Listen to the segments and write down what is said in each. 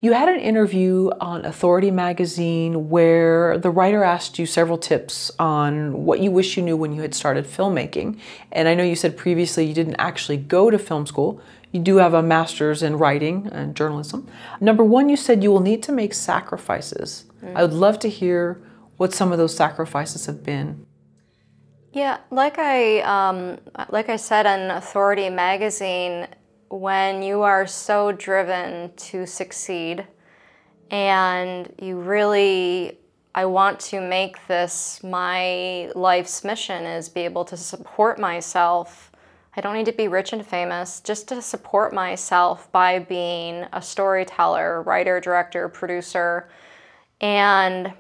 You had an interview on Authority magazine where the writer asked you several tips on what you wish you knew when you had started filmmaking. And I know you said previously you didn't actually go to film school. You do have a master's in writing and journalism. Number one, you said you will need to make sacrifices. I would love to hear what some of those sacrifices have been. Yeah, like I said on Authority magazine, when you are so driven to succeed and I want to make this my life's mission is be able to support myself. I don't need to be rich and famous, just to support myself by being a storyteller, writer, director, producer. And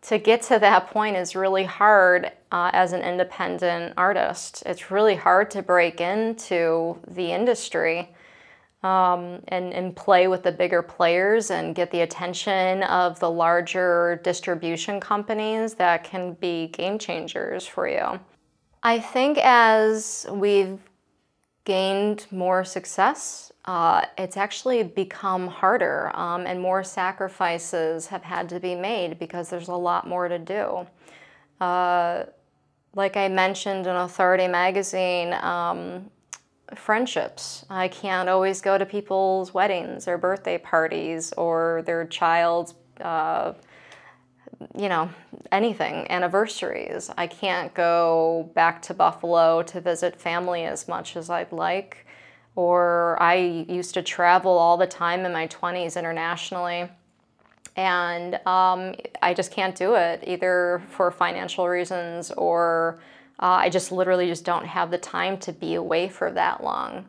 to get to that point is really hard as an independent artist. It's really hard to break into the industry and play with the bigger players and get the attention of the larger distribution companies that can be game changers for you. I think as we've gained more success, it's actually become harder and more sacrifices have had to be made because there's a lot more to do. Like I mentioned in Authority magazine, friendships. I can't always go to people's weddings or birthday parties or their child's, anything, anniversaries. I can't go back to Buffalo to visit family as much as I'd like. Or I used to travel all the time in my 20s internationally. And I just can't do it, either for financial reasons or I just literally just don't have the time to be away for that long.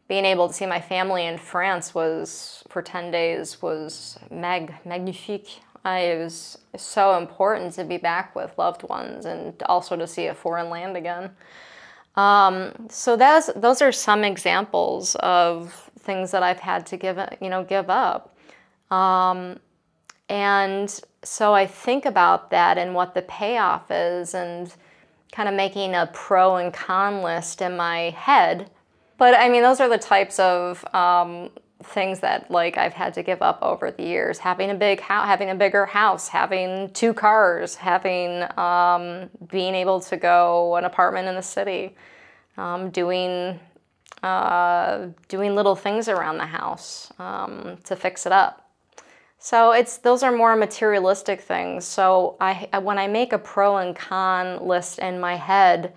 Being able to see my family in France for 10 days was magnifique. It was so important to be back with loved ones and also to see a foreign land again. So those are some examples of things that I've had to give up. And so I think about that and what the payoff is and kind of making a pro and con list in my head. But I mean, those are the types of things that I've had to give up over the years. Having a bigger house, having 2 cars, being able to go an apartment in the city, doing little things around the house to fix it up. So those are more materialistic things. So when I make a pro and con list in my head,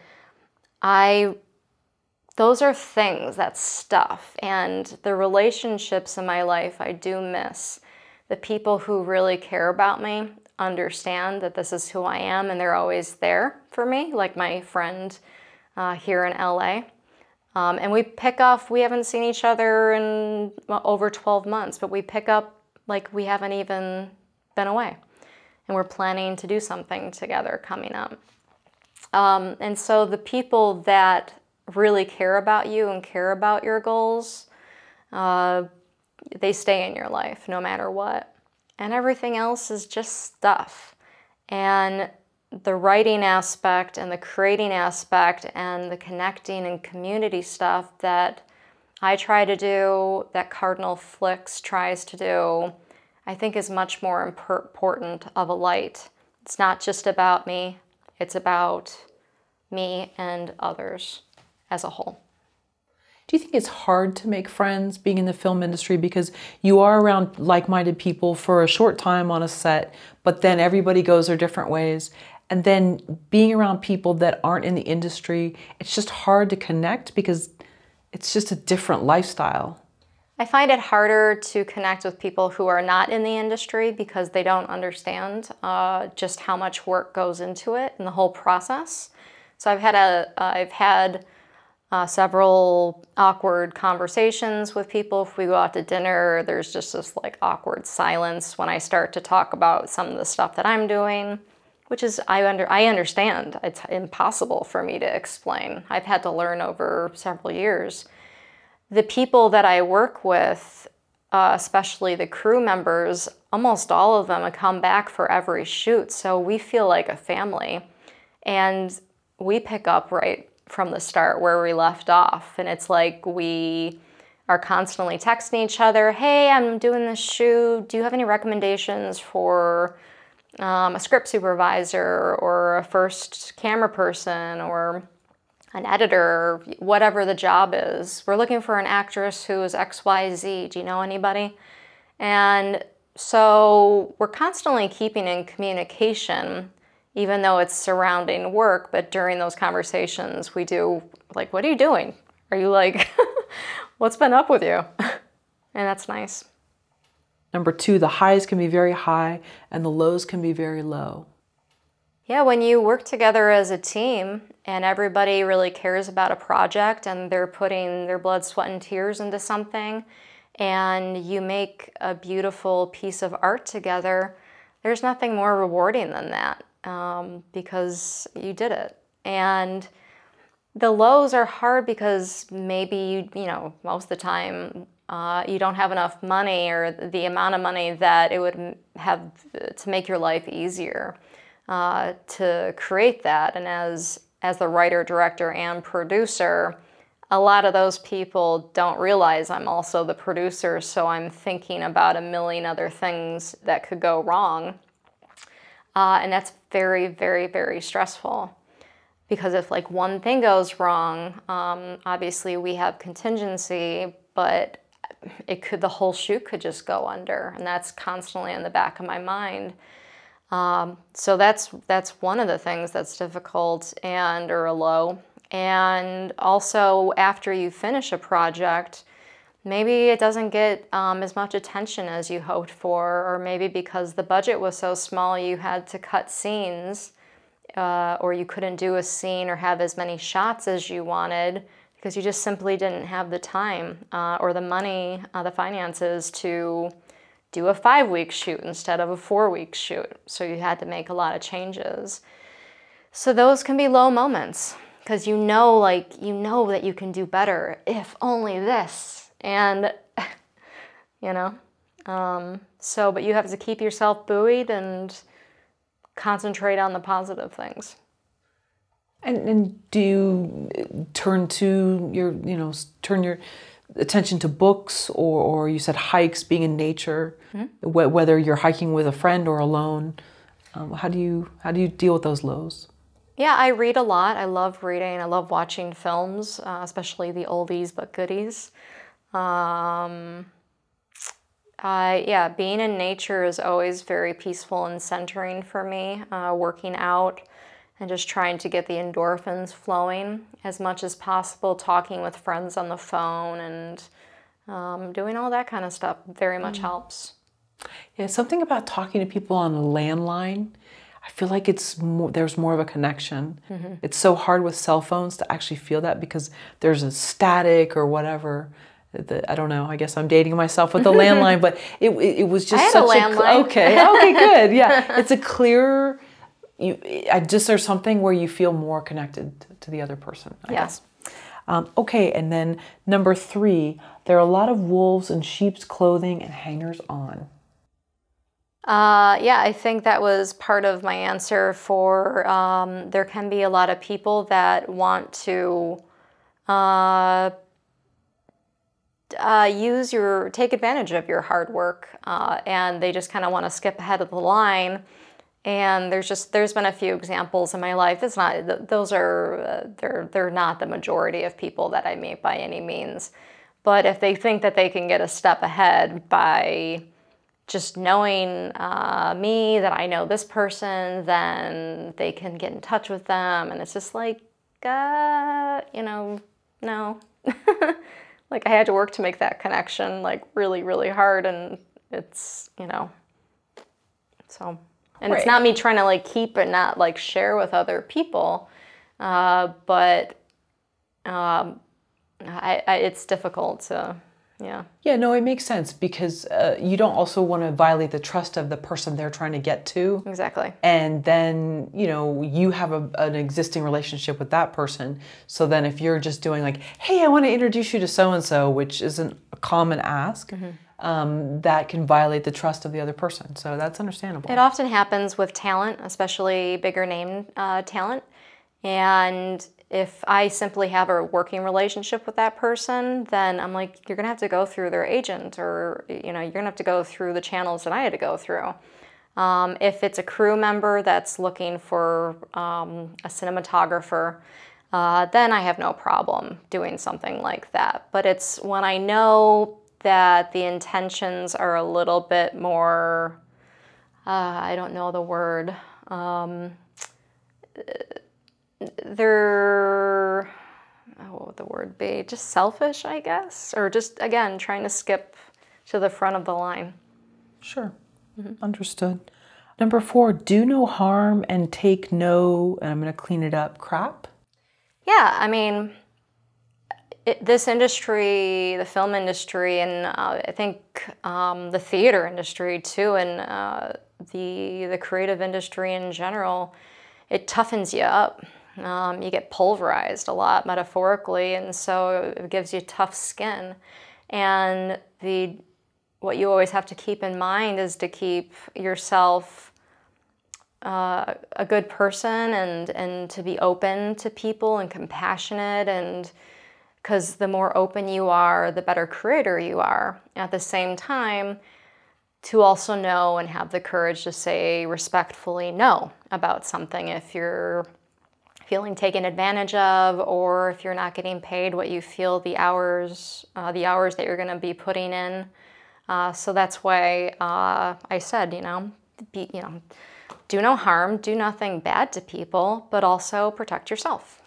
those are things, that's stuff. And the relationships in my life I do miss. The people who really care about me understand that this is who I am and they're always there for me, like my friend here in LA. And we haven't seen each other in over 12 months, but we pick up like we haven't even been away. And we're planning to do something together coming up. And so the people that really care about you and care about your goals, they stay in your life no matter what. And everything else is just stuff. And the writing aspect and the creating aspect and the connecting and community stuff that I try to do, that Cardinal Flicks tries to do, I think is much more important of a light. It's not just about me, it's about me and others as a whole. Do you think it's hard to make friends being in the film industry because you are around like-minded people for a short time on a set, but then everybody goes their different ways? And then being around people that aren't in the industry, it's just hard to connect because it's just a different lifestyle. I find it harder to connect with people who are not in the industry because they don't understand just how much work goes into it and the whole process. So I've had several awkward conversations with people. If we go out to dinner, there's just this awkward silence when I start to talk about some of the stuff that I'm doing, which is, I understand. It's impossible for me to explain. I've had to learn over several years. The people that I work with, especially the crew members, almost all of them come back for every shoot, so we feel like a family. And we pick up right from the start where we left off, and it's like we are constantly texting each other, hey, I'm doing this shoot. Do you have any recommendations for a script supervisor or a first camera person or an editor, whatever the job is. We're looking for an actress who is XYZ. Do you know anybody? And so we're constantly keeping in communication, even though it's surrounding work, but during those conversations we do, like, what are you doing? Are you like, what's been up with you? And that's nice. Number 2, the highs can be very high and the lows can be very low. Yeah, when you work together as a team and everybody really cares about a project and they're putting their blood, sweat, and tears into something, and you make a beautiful piece of art together, there's nothing more rewarding than that, because you did it. And the lows are hard because maybe you know, most of the time you don't have enough money or the amount of money that it would have to make your life easier to create that. And as the writer, director, and producer, a lot of those people don't realize I'm also the producer, so I'm thinking about a million other things that could go wrong. And that's very, very, very stressful. Because if like one thing goes wrong, obviously we have contingency, but the whole shoot could just go under, and that's constantly in the back of my mind. So that's one of the things that's difficult or a low. And also after you finish a project, maybe it doesn't get as much attention as you hoped for, or maybe because the budget was so small you had to cut scenes, or you couldn't do a scene or have as many shots as you wanted because you just simply didn't have the time or the money, the finances to do a 5-week shoot instead of a 4-week shoot. So you had to make a lot of changes. So those can be low moments because you know that you can do better if only this. And, you know, but you have to keep yourself buoyed and concentrate on the positive things. And do you turn your attention to books, or you said hikes, being in nature, whether you're hiking with a friend or alone? How do you deal with those lows? Yeah, I read a lot. I love reading. I love watching films, especially the oldies but goodies. Being in nature is always very peaceful and centering for me. Working out and just trying to get the endorphins flowing as much as possible, talking with friends on the phone and doing all that kind of stuff very much helps. Yeah, something about talking to people on a landline, I feel like there's more of a connection. Mm-hmm. It's so hard with cell phones to actually feel that because there's a static or whatever. I don't know, I guess I'm dating myself with the landline, but it was just such a landline. Okay, good. Yeah, it's a clear, there's something where you feel more connected to the other person, I guess. Okay, and then number 3, there are a lot of wolves in sheep's clothing and hangers on. I think that was part of my answer for there can be a lot of people that want to take advantage of your hard work, and they just kind of want to skip ahead of the line. And there's been a few examples in my life. It's not, they're not the majority of people that I meet by any means. But if they think that they can get a step ahead by just knowing me, that I know this person, then they can get in touch with them. And it's just like, no. Like I had to work to make that connection, like really, really hard. And it's, so. And It's not me trying to like keep and not like share with other people, but it's difficult to, Yeah, no, it makes sense because you don't also want to violate the trust of the person they're trying to get to. Exactly. And then, you have an existing relationship with that person. So then if you're just doing like, hey, I want to introduce you to so-and-so, which isn't a common ask, that can violate the trust of the other person. So that's understandable. It often happens with talent, especially bigger name talent. And if I simply have a working relationship with that person, then I'm like, you're gonna have to go through their agent, or you're gonna have to go through the channels that I had to go through. If it's a crew member that's looking for a cinematographer, then I have no problem doing something like that. But it's when I know that the intentions are a little bit more, I don't know the word, they're, what would the word be? Just selfish, I guess? Or just, again, trying to skip to the front of the line. Sure. Understood. Number 4, do no harm and take no, and I'm going to clean it up, crap? Yeah, I mean, this industry, the film industry, and I think the theater industry too, and the creative industry in general, it toughens you up. You get pulverized a lot metaphorically, and so it gives you tough skin. And what you always have to keep in mind is to keep yourself a good person, and to be open to people and compassionate, and because the more open you are, the better creator you are. At the same time, to also know and have the courage to say respectfully no about something if you're feeling taken advantage of, or if you're not getting paid what you feel the hours that you're going to be putting in. So that's why I said, do no harm, do nothing bad to people, but also protect yourself.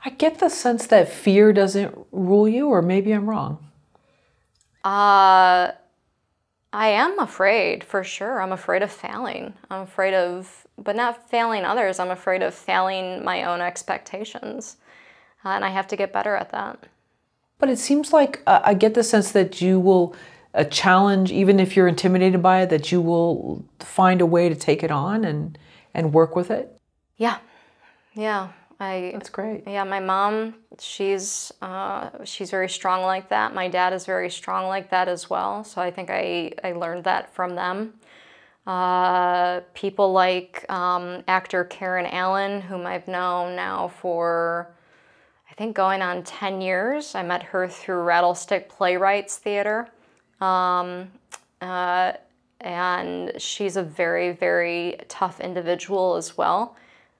I get the sense that fear doesn't rule you, or maybe I'm wrong. I am afraid, for sure. I'm afraid of failing. I'm afraid of, but not failing others. I'm afraid of failing my own expectations. And I have to get better at that. But it seems like I get the sense that you will challenge, even if you're intimidated by it, that you will find a way to take it on and work with it. Yeah, yeah. That's great. Yeah, my mom, she's very strong like that. My dad is very strong like that as well. So I think I learned that from them. People like actor Karen Allen, whom I've known now for, I think, going on 10 years. I met her through Rattlestick Playwrights Theater. And she's a very, very tough individual as well.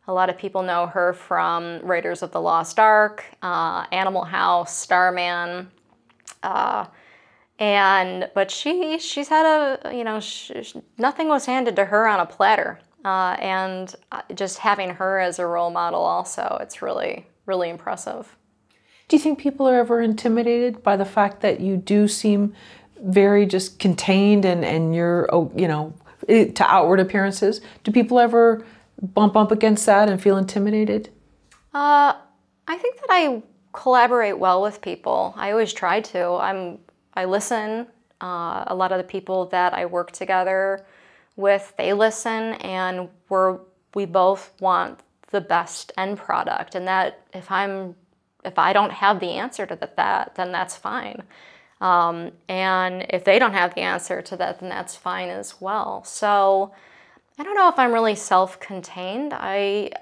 A lot of people know her from Raiders of the Lost Ark, Animal House, Starman, but she's had nothing was handed to her on a platter, and just having her as a role model also, it's really, really impressive. Do you think people are ever intimidated by the fact that you do seem very just contained and you're, to outward appearances? Do people ever bump up against that and feel intimidated? I think that I collaborate well with people. I always try to. I listen. A lot of the people that I work together with, they listen, and we both want the best end product. And that if I don't have the answer to that, then that's fine. And if they don't have the answer to that, then that's fine as well. So I don't know if I'm really self-contained. I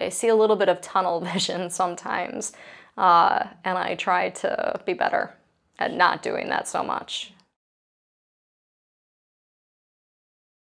see a little bit of tunnel vision sometimes, and I try to be better at not doing that so much.